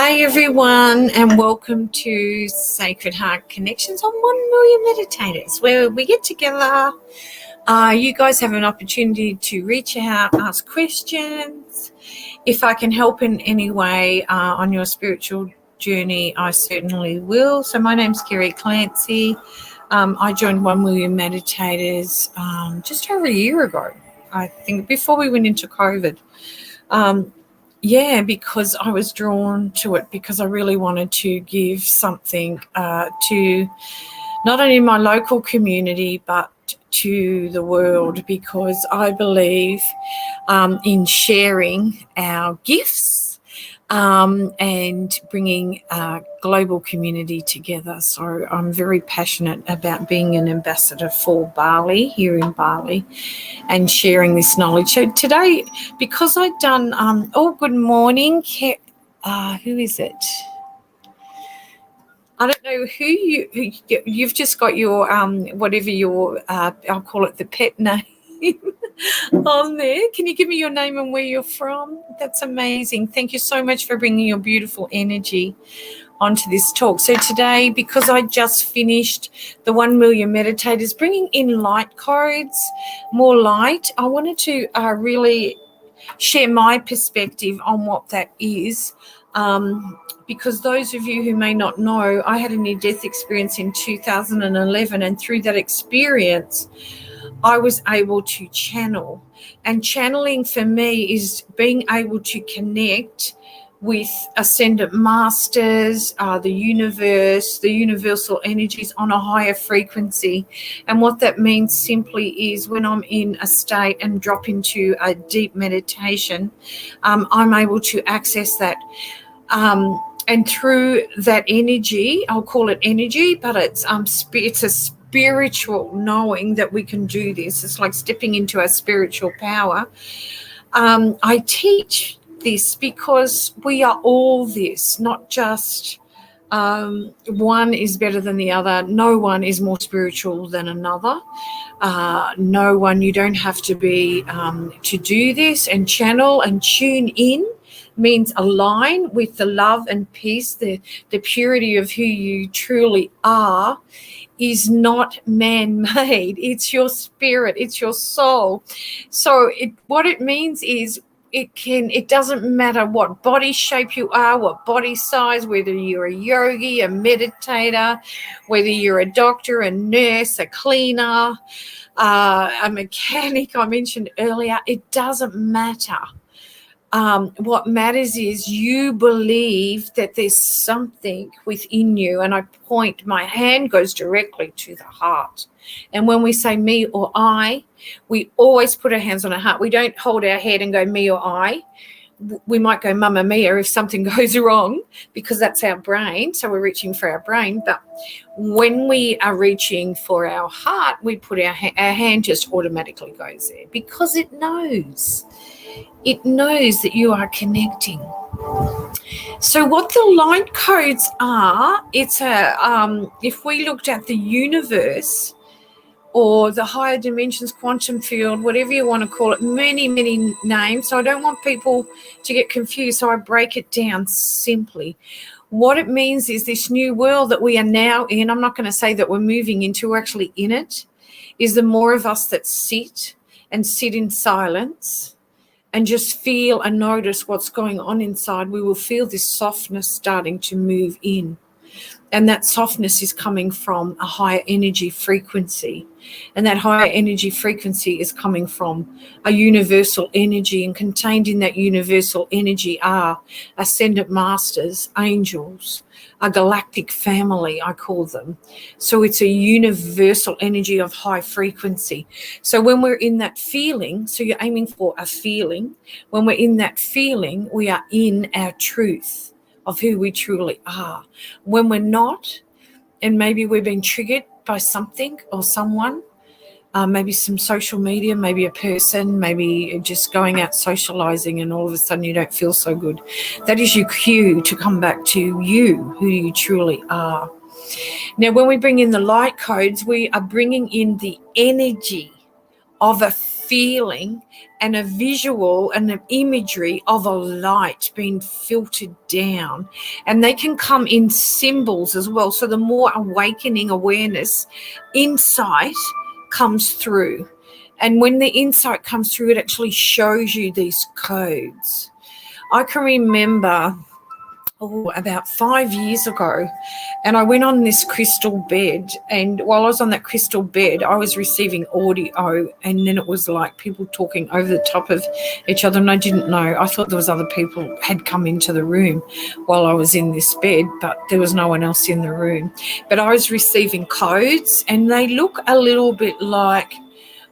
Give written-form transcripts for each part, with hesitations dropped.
Hi everyone, and welcome to Sacred Heart Connections on 1 Million Meditators, where we get together. You guys have an opportunity to reach out, ask questions. If I can help in any way on your spiritual journey, I certainly will. So my name's Kerry Clancey. I joined 1 Million Meditators just over a year ago, I think, before we went into COVID. Because I was drawn to it, because I really wanted to give something to not only my local community but to the world, because I believe in sharing our gifts and bringing a global community together. So I'm very passionate about being an ambassador for Bali, here in Bali, and sharing this knowledge. So today, because I've done, good morning, who is it? I don't know who you've just got your, whatever your, I'll call it the pet name on there. Can you give me your name and where you're from? That's amazing. Thank you so much for bringing your beautiful energy onto this talk. So today, because I just finished the 1 Million Meditators, bringing in light codes, more light, I wanted to really share my perspective on what that is. Because those of you who may not know, I had a near-death experience in 2011, and through that experience, I was able to channel. And channeling for me is being able to connect with ascendant masters, the universe, the universal energies on a higher frequency. And what that means simply is when I'm in a state and drop into a deep meditation, I'm able to access that. And through that energy, I'll call it energy, but it's a spiritual knowing that we can do this. It's like stepping into our spiritual power. I teach this because we are all this, not just one is better than the other. No one is more spiritual than another. No one, you don't have to be to do this. And channel and tune in means align with the love and peace, the purity of who you truly are is not man-made. It's your spirit, it's your soul. So what it means is it doesn't matter what body shape you are, what body size, whether you're a yogi, a meditator, whether you're a doctor, a nurse, a cleaner, a mechanic I mentioned earlier, it doesn't matter. What matters is you believe that there's something within you, and my hand goes directly to the heart. And when we say me or I, we always put our hands on our heart. We don't hold our head and go me or I. We might go mamma mia if something goes wrong, because that's our brain. So we're reaching for our brain. But when we are reaching for our heart, we put our hand just automatically goes there, because it knows. It knows that you are connecting. So what the light codes are, it's if we looked at the universe or the higher dimensions, quantum field, whatever you want to call it, many, many names. So I don't want people to get confused, so I break it down simply. What it means is this new world that we are now in, I'm not going to say that we're moving into, we're actually in it, is the more of us that sit in silence and just feel and notice what's going on inside, we will feel this softness starting to move in. And that softness is coming from a higher energy frequency. And that higher energy frequency is coming from a universal energy. And contained in that universal energy are ascendant masters, angels, a galactic family, I call them. So it's a universal energy of high frequency. So when we're in that feeling, so you're aiming for a feeling, when we're in that feeling, we are in our truth of who we truly are. When we're not, and maybe we've been triggered by something or someone, maybe some social media, maybe a person, maybe just going out socializing, and all of a sudden you don't feel so good. That is your cue to come back to you, who you truly are. Now, when we bring in the light codes, we are bringing in the energy of a feeling and a visual and an imagery of a light being filtered down. And they can come in symbols as well. So the more awakening awareness, insight comes through. And when the insight comes through, it actually shows you these codes. I can remember about 5 years ago, and I went on this crystal bed, and while I was on that crystal bed, I was receiving audio, and then it was like people talking over the top of each other, and I didn't know. I thought there was other people had come into the room while I was in this bed, but there was no one else in the room. But I was receiving codes, and they look a little bit like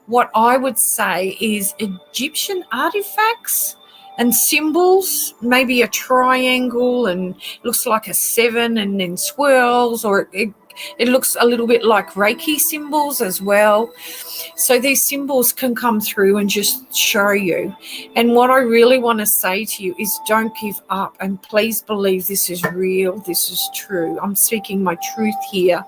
what I would say is Egyptian artifacts and symbols, maybe a triangle and looks like a 7 and then swirls, or it looks a little bit like Reiki symbols as well. So these symbols can come through and just show you. And what I really want to say to you is don't give up, and please believe this is real, this is true. I'm speaking my truth here,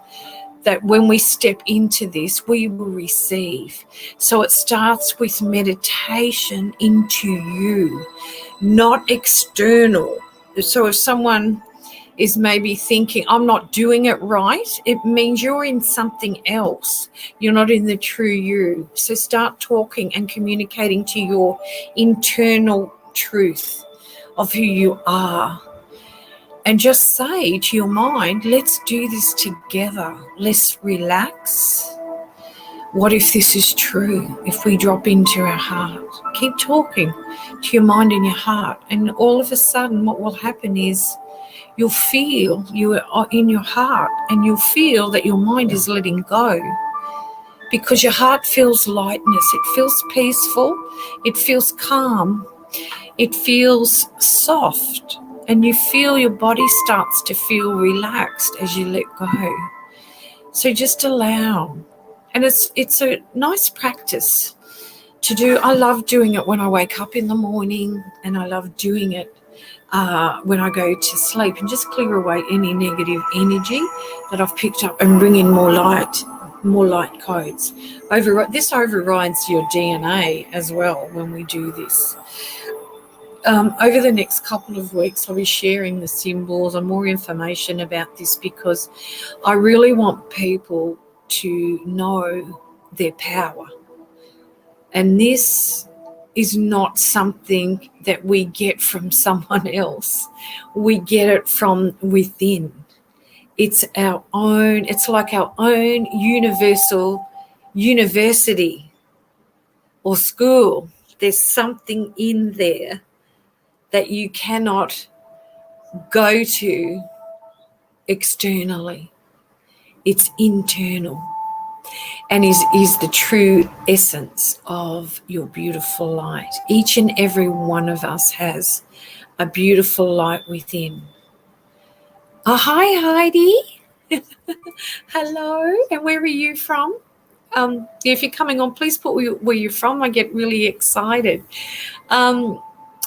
that when we step into this, we will receive. So it starts with meditation into you, not external. So if someone is maybe thinking, I'm not doing it right, it means you're in something else. You're not in the true you. So start talking and communicating to your internal truth of who you are. And just say to your mind, let's do this together. Let's relax. What if this is true? If we drop into our heart, keep talking to your mind and your heart. And all of a sudden, what will happen is you'll feel you are in your heart, and you'll feel that your mind is letting go, because your heart feels lightness. It feels peaceful. It feels calm. It feels soft. And you feel your body starts to feel relaxed as you let go. So just allow. And it's a nice practice to do. I love doing it when I wake up in the morning, and I love doing it when I go to sleep, and just clear away any negative energy that I've picked up and bring in more light codes. This overrides your DNA as well when we do this. Over the next couple of weeks, I'll be sharing the symbols and more information about this, because I really want people to know their power. And this is not something that we get from someone else. We get it from within. It's our own, it's like our own universal university or school. There's something in there that you cannot go to externally. It's internal, and is the true essence of your beautiful light. Each and every one of us has a beautiful light within. Oh, hi, Heidi. Hello, and where are you from? If you're coming on, please put where you're from. I get really excited.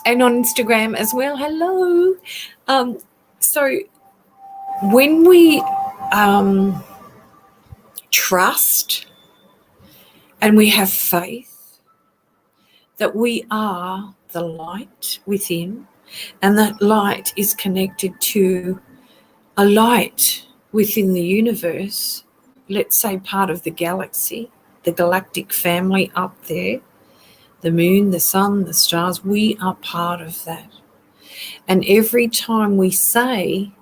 And on Instagram as well. Hello. So when we trust and we have faith that we are the light within, and that light is connected to a light within the universe, let's say part of the galaxy, the galactic family up there, the moon, the sun, the stars, we are part of that. And every time we say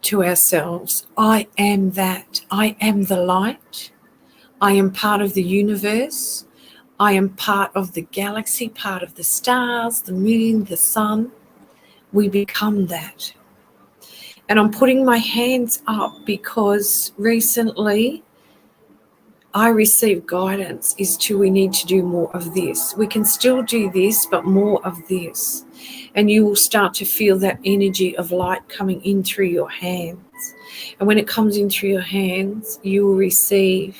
to ourselves, I am that, I am the light, I am part of the universe, I am part of the galaxy, part of the stars, the moon, the sun, we become that. And I'm putting my hands up because recently I received guidance as to we need to do more of this. We can still do this, but more of this. And you will start to feel that energy of light coming in through your hands. And when it comes in through your hands, you will receive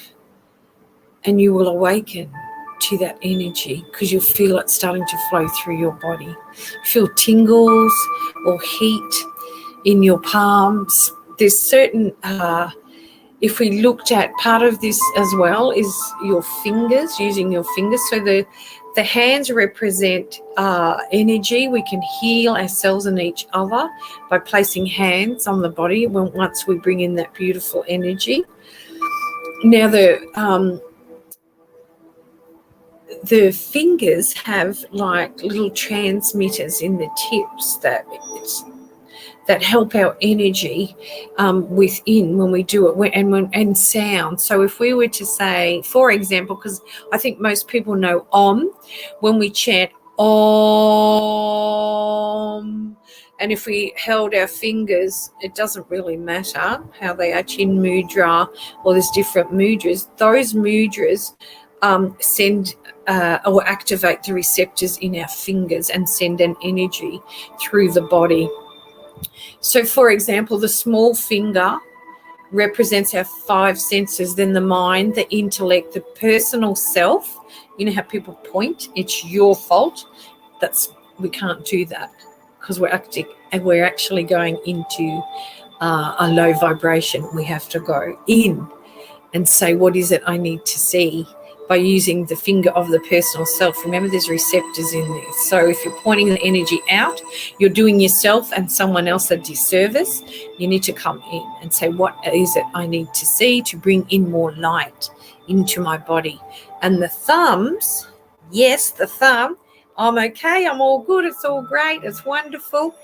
and you will awaken to that energy, because you'll feel it starting to flow through your body. Feel tingles or heat in your palms. There's certain if we looked at part of this as well is your fingers, using your fingers. So the hands represent energy. We can heal ourselves and each other by placing hands on the body once we bring in that beautiful energy. Now the fingers have like little transmitters in the tips that help our energy within when we do it, and sound. So if we were to say, for example, because I think most people know Om, when we chant Om, and if we held our fingers, it doesn't really matter how they attune mudra, or there's different mudras. Those mudras send or activate the receptors in our fingers and send an energy through the body. So, for example, the small finger represents our 5 senses, then the mind, the intellect, the personal self. You know how people point? It's your fault. We can't do that because we're actually going into a low vibration. We have to go in and say, what is it I need to see? By using the finger of the personal self. Remember, there's receptors in there. So if you're pointing the energy out, you're doing yourself and someone else a disservice. You need to come in and say, what is it I need to see to bring in more light into my body? And the thumbs, yes, the thumb, I'm okay, I'm all good, it's all great, it's wonderful,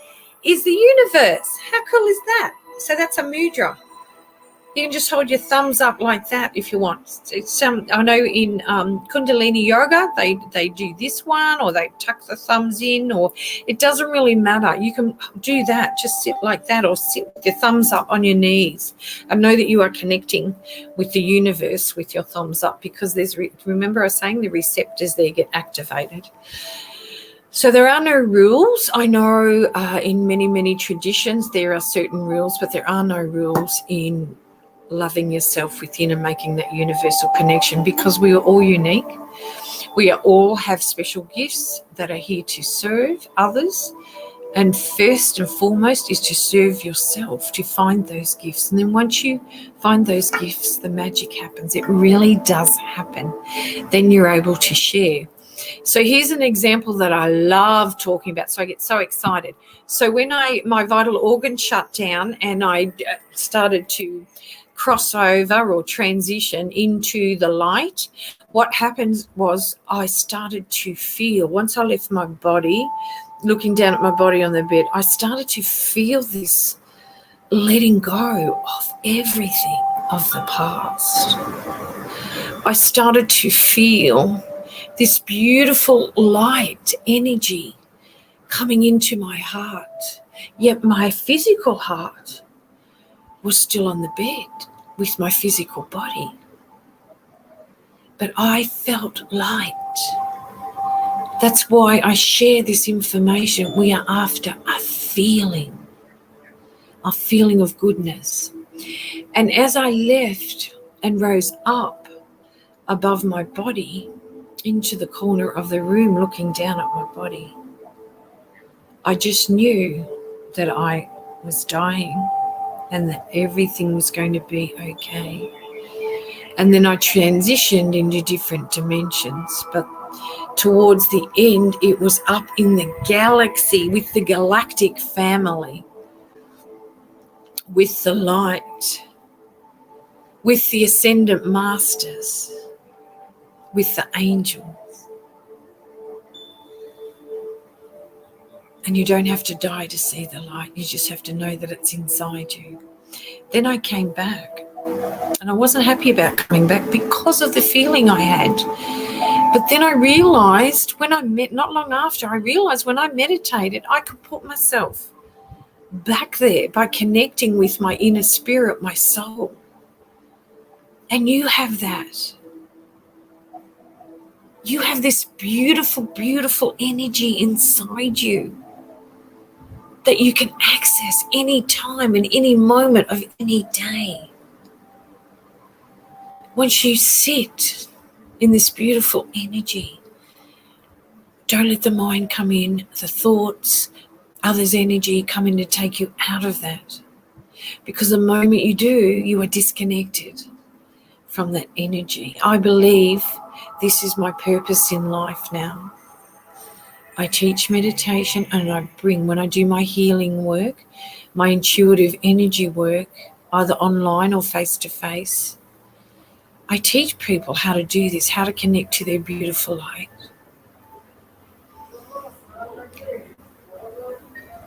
is the universe. How cool is that? So that's a mudra. You can just hold your thumbs up like that if you want. It's I know in Kundalini yoga they do this one, or they tuck the thumbs in, or it doesn't really matter. You can do that. Just sit like that, or sit with your thumbs up on your knees, and know that you are connecting with the universe with your thumbs up, because remember I was saying the receptors there get activated. So there are no rules. I know in many, many traditions there are certain rules, but there are no rules in loving yourself within and making that universal connection, because we are all unique. We all have special gifts that are here to serve others, and first and foremost is to serve yourself, to find those gifts. And then once you find those gifts, the magic happens. It really does happen. Then you're able to share. So here's an example that I love talking about, so I get so excited. So when my vital organ shut down and I started to cross over or transition into the light, what happened was I started to feel, once I left my body, looking down at my body on the bed, I started to feel this letting go of everything of the past. I started to feel this beautiful light energy coming into my heart, yet my physical heart was still on the bed with my physical body. But I felt light. That's why I share this information. We are after a feeling of goodness. And as I left and rose up above my body into the corner of the room looking down at my body, I just knew that I was dying and that everything was going to be okay. And then I transitioned into different dimensions, but towards the end, it was up in the galaxy with the galactic family, with the light, with the ascendant masters, with the angels. And you don't have to die to see the light. You just have to know that it's inside you. Then I came back, and I wasn't happy about coming back because of the feeling I had. But then I realized not long after, I realized when I meditated, I could put myself back there by connecting with my inner spirit, my soul. And you have that. You have this beautiful, beautiful energy inside you that you can access any time and any moment of any day. Once you sit in this beautiful energy, don't let the mind come in, the thoughts, others' energy come in to take you out of that. because the moment you do, you are disconnected from that energy. I believe this is my purpose in life now. I teach meditation, and I bring, when I do my healing work, my intuitive energy work, either online or face-to-face, I teach people how to do this, how to connect to their beautiful light.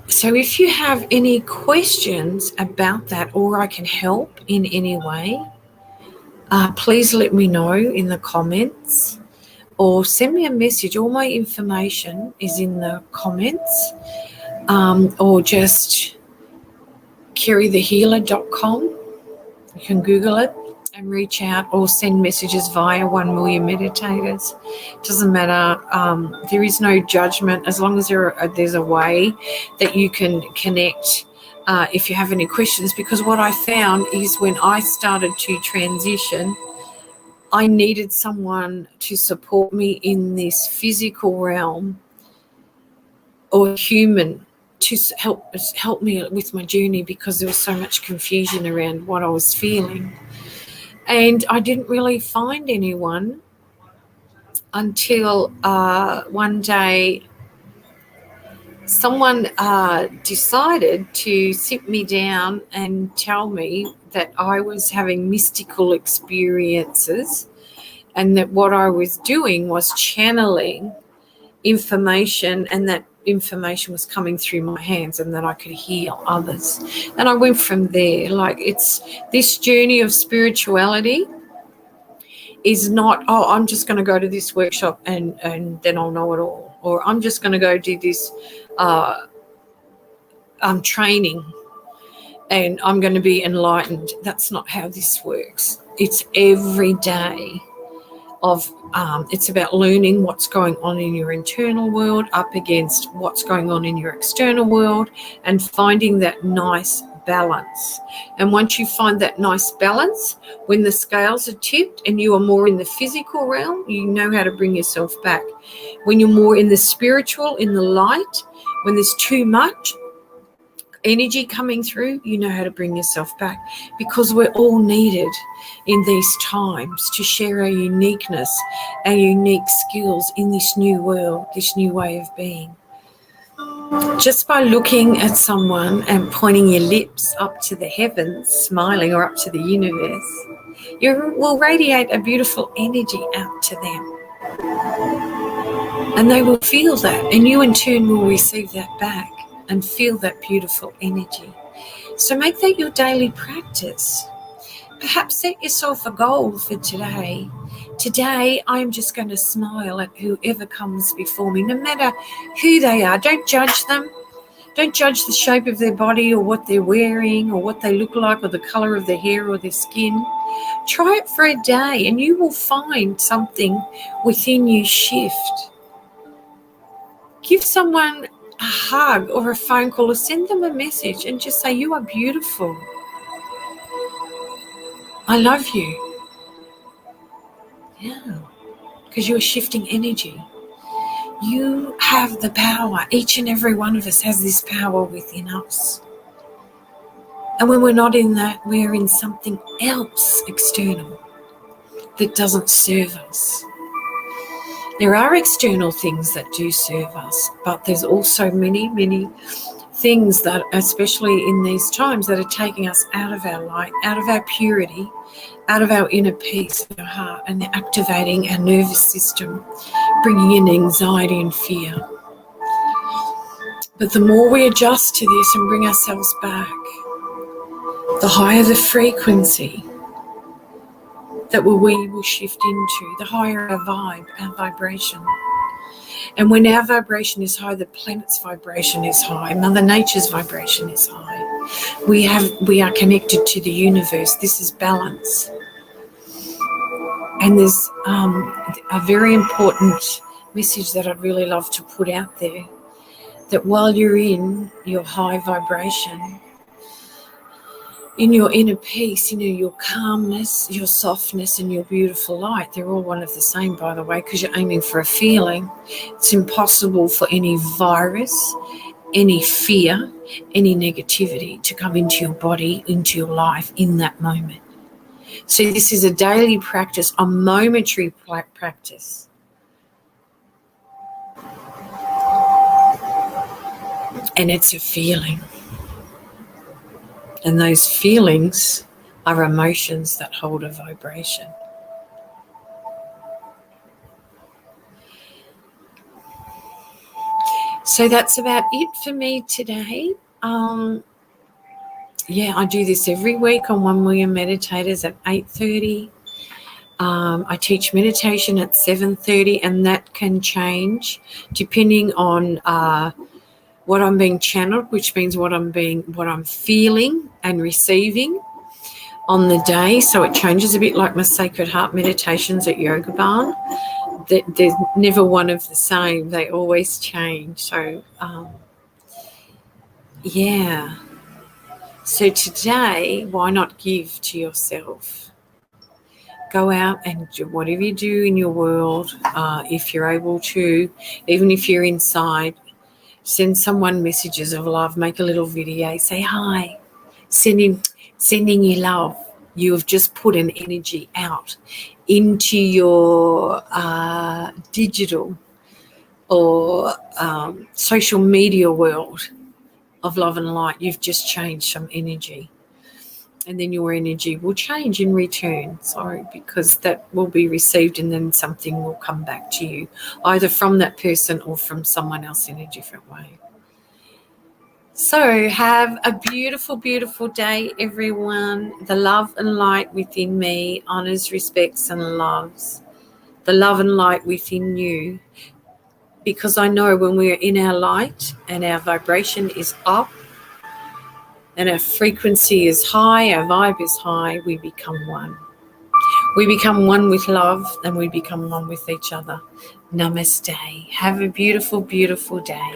So if you have any questions about that, or I can help in any way, please let me know in the comments or send me a message. All my information is in the comments, or just kerrythehealer.com. You can Google it and reach out, or send messages via 1 Million Meditators. Doesn't matter. There is no judgment, as long as there's a way that you can connect if you have any questions. Because what I found is, when I started to transition, I needed someone to support me in this physical realm, or human, to help me with my journey, because there was so much confusion around what I was feeling. And I didn't really find anyone until one day someone decided to sit me down and tell me that I was having mystical experiences, and that what I was doing was channeling information, and that information was coming through my hands, and that I could heal others. And I went from there. Like, it's this journey of spirituality is not, oh, I'm just going to go to this workshop and then I'll know it all, or I'm just going to go do this training and I'm going to be enlightened. That's not how this works. It's every day of it's about learning what's going on in your internal world up against what's going on in your external world, and finding that nice balance. And once you find that nice balance, when the scales are tipped and you are more in the physical realm, you know how to bring yourself back. When you're more in the spiritual, in the light, when there's too much energy coming through, you know how to bring yourself back, because we're all needed in these times to share our uniqueness, our unique skills in this new world, this new way of being. Just by looking at someone and pointing your lips up to the heavens, smiling, or up to the universe, you will radiate a beautiful energy out to them. And they will feel that, and you in turn will receive that back and feel that beautiful energy. So make that your daily practice. Perhaps set yourself a goal for today. Today, I'm just going to smile at whoever comes before me, no matter who they are. Don't judge them. Don't judge the shape of their body, or what they're wearing, or what they look like, or the color of their hair or their skin. Try it for a day, and you will find something within you shift. Give someone a hug or a phone call, or send them a message and just say, you are beautiful. I love you. Yeah, because you are shifting energy. You have the power. Each and every one of us has this power within us. And when we're not in that, we're in something else external that doesn't serve us. There are external things that do serve us, but there's also many, many things that, especially in these times, that are taking us out of our light, out of our purity, out of our inner peace, our heart, and they're activating our nervous system, bringing in anxiety and fear. But the more we adjust to this and bring ourselves back, the higher the frequency that we will shift into, the higher our vibe, our vibration. And when our vibration is high, the planet's vibration is high, Mother Nature's vibration is high. We are connected to the universe. This is balance. And there's a very important message that I'd really love to put out there, that while you're in your high vibration, in your inner peace, your calmness, your softness, and your beautiful light, they're all one of the same, by the way, because you're aiming for a feeling. It's impossible for any virus, any fear, any negativity to come into your body, into your life in that moment. So this is a daily practice, a momentary practice. And it's a feeling. And those feelings are emotions that hold a vibration. So that's about it for me today. Yeah, I do this every week on 1 Million Meditators at 8:30. I teach meditation at 7:30, and that can change depending on what I'm being channeled, which means what I'm feeling and receiving on the day. So it changes a bit like my Sacred Heart meditations at Yoga Barn. There's never one of the same. They always change. So, yeah. So today, why not give to yourself? Go out and do whatever you do in your world, if you're able to, even if you're inside, send someone messages of love, make a little video, say hi, sending you love. You have just put an energy out into your digital or social media world of love and light. You've just changed some energy. And then your energy will change in return. Because that will be received, and then something will come back to you, either from that person or from someone else in a different way. So have a beautiful, beautiful day, everyone. The love and light within me honors, respects, and loves the love and light within you. Because I know when we're in our light and our vibration is up, and our frequency is high, our vibe is high, we become one. We become one with love, and we become one with each other. Namaste. Have a beautiful, beautiful day.